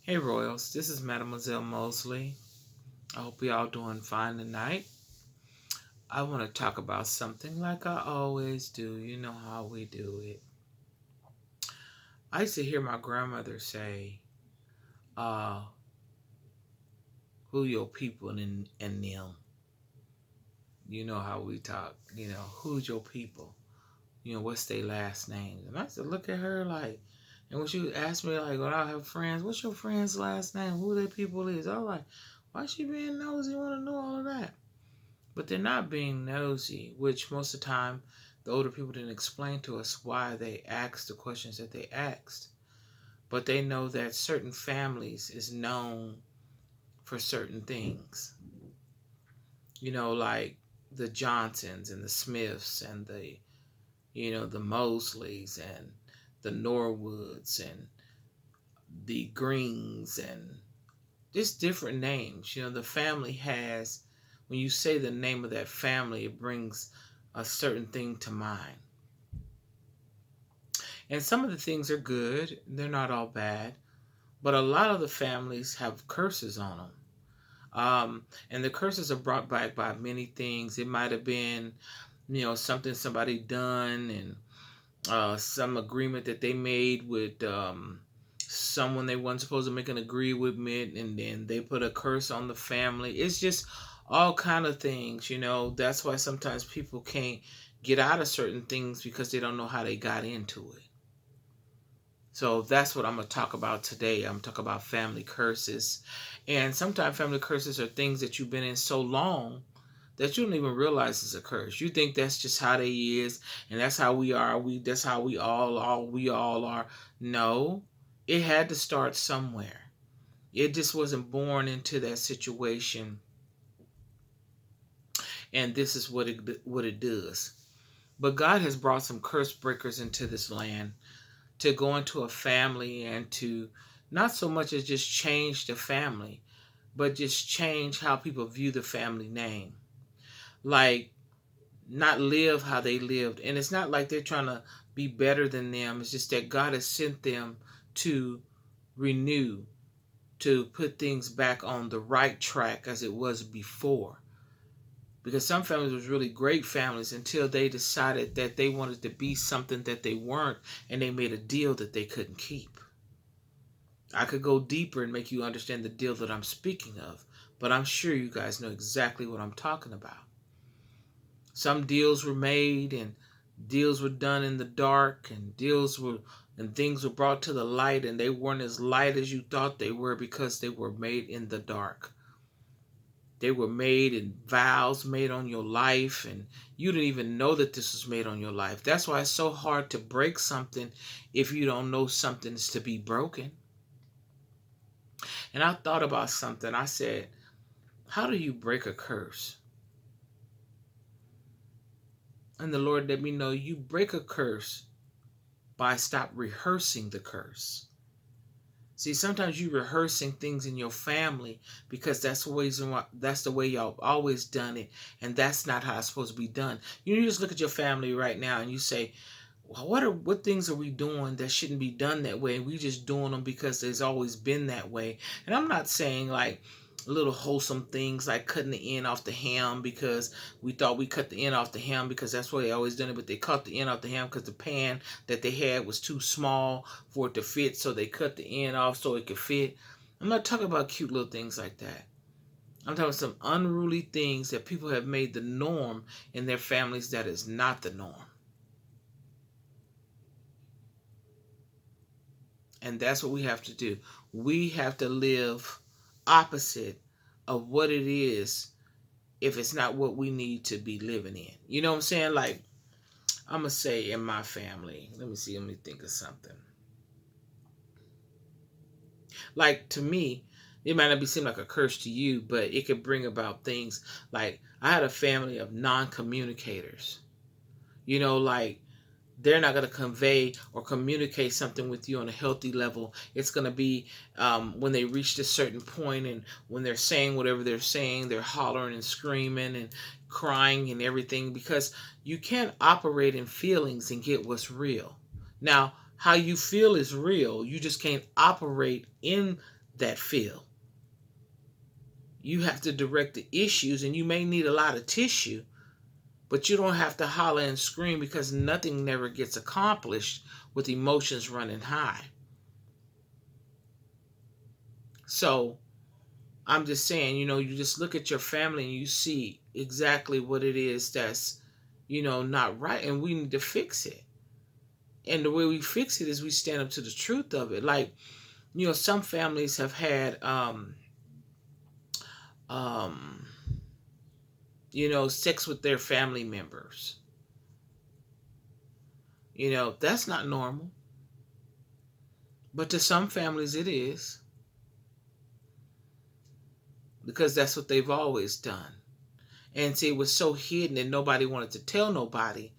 Hey Royals, this is Mademoiselle Mosley. I hope we all doing fine tonight. I want to talk about something like I always do. You know how we do it. I used to hear my grandmother say, uh, who your people and them. You know how we talk. Who's your people? What's their last names? And I used to look at her like, and when she would ask me, like, when I have friends, what's your friend's last name? Who their people is? I was like, why she being nosy? Want to know all of that? But they're not being nosy, which most of the time the older people didn't explain to us why they asked the questions that they asked. But they know that certain families is known for certain things. Like the Johnsons and the Smiths and the Mosleys and the Norwoods and the Greens and just different names. The family has, when you say the name of that family, it brings a certain thing to mind. And some of the things are good, they're not all bad, but a lot of the families have curses on them. And the curses are brought back by many things. It might have been, something somebody done and some agreement that they made with someone they weren't supposed to make an agreement, and then they put a curse on the family. It's just all kind of things. That's why sometimes people can't get out of certain things because they don't know how they got into it. So that's what I'm going to talk about today. I'm talking about family curses. And sometimes family curses are things that you've been in so long that you don't even realize it's a curse. You think that's just how they is and that's how we are. That's how we all are. No. It had to start somewhere. It just wasn't born into that situation. And this is what it does. But God has brought some curse breakers into this land to go into a family and to not so much as just change the family, but just change how people view the family name. Like, not live how they lived. And it's not like they're trying to be better than them. It's just that God has sent them to renew, to put things back on the right track as it was before. Because some families was really great families until they decided that they wanted to be something that they weren't, and they made a deal that they couldn't keep. I could go deeper and make you understand the deal that I'm speaking of, but I'm sure you guys know exactly what I'm talking about. Some deals were made and deals were done in the dark, and things were brought to the light, and they weren't as light as you thought they were because they were made in the dark. They were made and vows made on your life, and you didn't even know that this was made on your life. That's why it's so hard to break something if you don't know something's to be broken. And I thought about something. I said, how do you break a curse? And the Lord let me know you break a curse by stop rehearsing the curse. See, sometimes you rehearsing things in your family because that's the way y'all always done it, and that's not how it's supposed to be done. You just look at your family right now and you say, well, what things are we doing that shouldn't be done that way? We just doing them because there's always been that way. And I'm not saying like little wholesome things like cutting the end off the ham because we thought we cut the end off the ham because that's what they always done it, but they cut the end off the ham because the pan that they had was too small for it to fit, so they cut the end off so it could fit. I'm not talking about cute little things like that. I'm talking about some unruly things that people have made the norm in their families that is not the norm. And that's what we have to do. We have to live opposite of what it is if it's not what we need to be living in. You know what I'm saying? Like, I'm going to say in my family, let me think of something. Like, to me, it might not seem like a curse to you, but it could bring about things. Like, I had a family of non-communicators. Like, they're not going to convey or communicate something with you on a healthy level. It's going to be when they reach a certain point, and when they're saying whatever they're saying, they're hollering and screaming and crying and everything, because you can't operate in feelings and get what's real. Now, how you feel is real. You just can't operate in that feel. You have to direct the issues, and you may need a lot of tissue, but you don't have to holler and scream, because nothing never gets accomplished with emotions running high. So I'm just saying, you just look at your family and you see exactly what it is that's, not right, and we need to fix it. And the way we fix it is we stand up to the truth of it. Like, some families have had, um, sex with their family members. That's not normal. But to some families it is, because that's what they've always done. And see, it was so hidden and nobody wanted to tell nobody.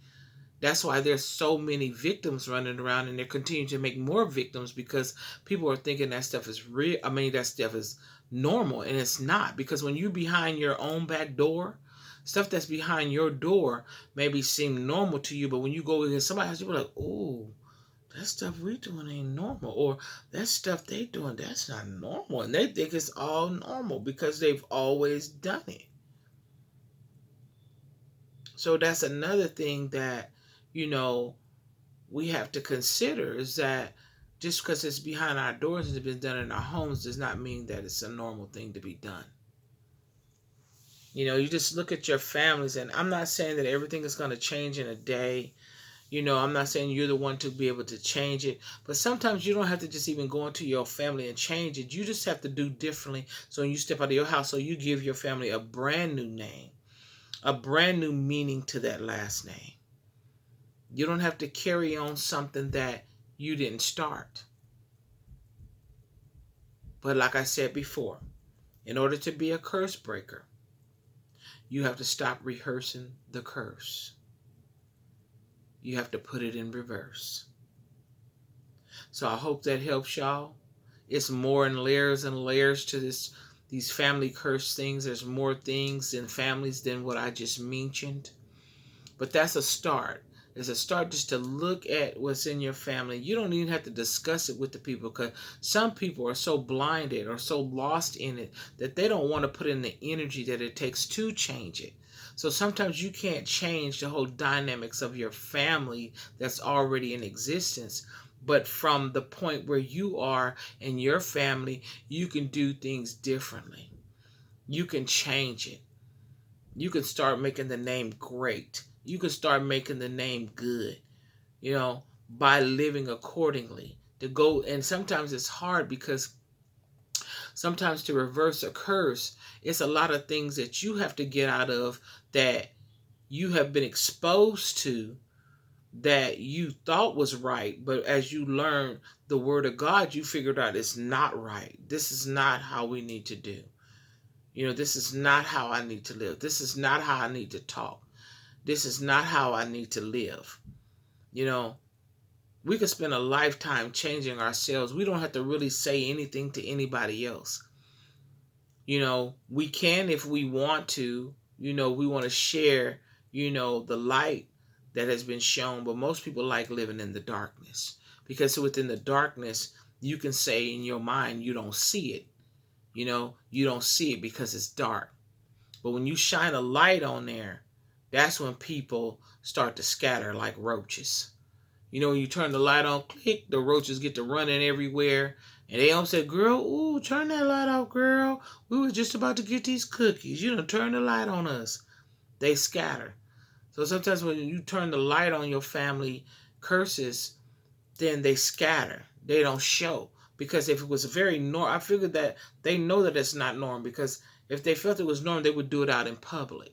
That's why there's so many victims running around, and they're continuing to make more victims, because people are thinking that stuff is real. I mean, that stuff is normal, and it's not. Because when you're behind your own back door, stuff that's behind your door maybe seem normal to you, but when you go against somebody else, you're like, oh, that stuff we doing ain't normal, or that stuff they doing, that's not normal, and they think it's all normal because they've always done it. So that's another thing that, we have to consider, is that just because it's behind our doors and it's been done in our homes does not mean that it's a normal thing to be done. You just look at your families, and I'm not saying that everything is going to change in a day. I'm not saying you're the one to be able to change it, but sometimes you don't have to just even go into your family and change it. You just have to do differently. So when you step out of your house, so you give your family a brand new name, a brand new meaning to that last name. You don't have to carry on something that you didn't start. But like I said before, in order to be a curse breaker, you have to stop rehearsing the curse. You have to put it in reverse. So I hope that helps y'all. It's more in layers and layers to these family curse things. There's more things in families than what I just mentioned. But that's a start. It's a start just to look at what's in your family. You don't even have to discuss it with the people, because some people are so blinded or so lost in it that they don't want to put in the energy that it takes to change it. So sometimes you can't change the whole dynamics of your family that's already in existence. But from the point where you are in your family, you can do things differently. You can change it. You can start making the name great. You can start making the name good, by living accordingly. To go, and sometimes it's hard, because sometimes to reverse a curse, it's a lot of things that you have to get out of, that you have been exposed to, that you thought was right, but as you learn the word of God, you figured out it's not right. This is not how we need to do. This is not how I need to live. This is not how I need to talk. This is not how I need to live. We could spend a lifetime changing ourselves. We don't have to really say anything to anybody else. We can if we want to. We want to share, the light that has been shown, but most people like living in the darkness, because within the darkness, you can say in your mind, you don't see it. You don't see it because it's dark. But when you shine a light on there, that's when people start to scatter like roaches. When you turn the light on, click, the roaches get to running everywhere. And they all say, girl, ooh, turn that light off, girl. We were just about to get these cookies. Turn the light on us. They scatter. So sometimes when you turn the light on your family curses, then they scatter. They don't show. Because if it was very normal, I figured that they know that it's not normal, because if they felt it was normal, they would do it out in public.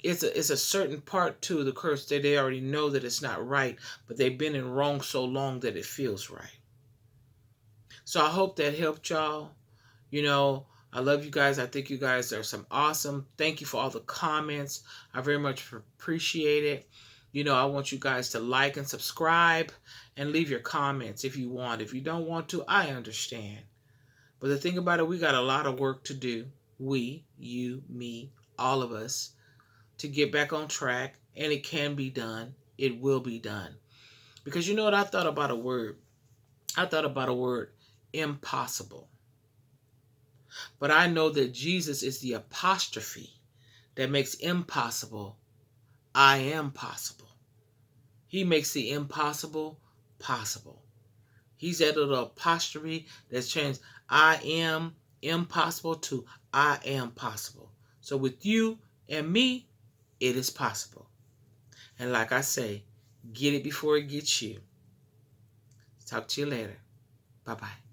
It's a certain part to the curse that they already know that it's not right, but they've been in wrong so long that it feels right. So I hope that helped y'all. I love you guys. I think you guys are some awesome. Thank you for all the comments. I very much appreciate it. I want you guys to like and subscribe and leave your comments if you want. If you don't want to, I understand. But the thing about it, we got a lot of work to do. We, you, me, all of us, to get back on track, and it can be done. It will be done. Because you know what? I thought about a word. I thought about a word, impossible. But I know that Jesus is the apostrophe that makes impossible, I am possible. He makes the impossible possible. He's that little apostrophe that's changed I am impossible to I am possible. So with you and me, it is possible. And like I say, get it before it gets you. Talk to you later. Bye-bye.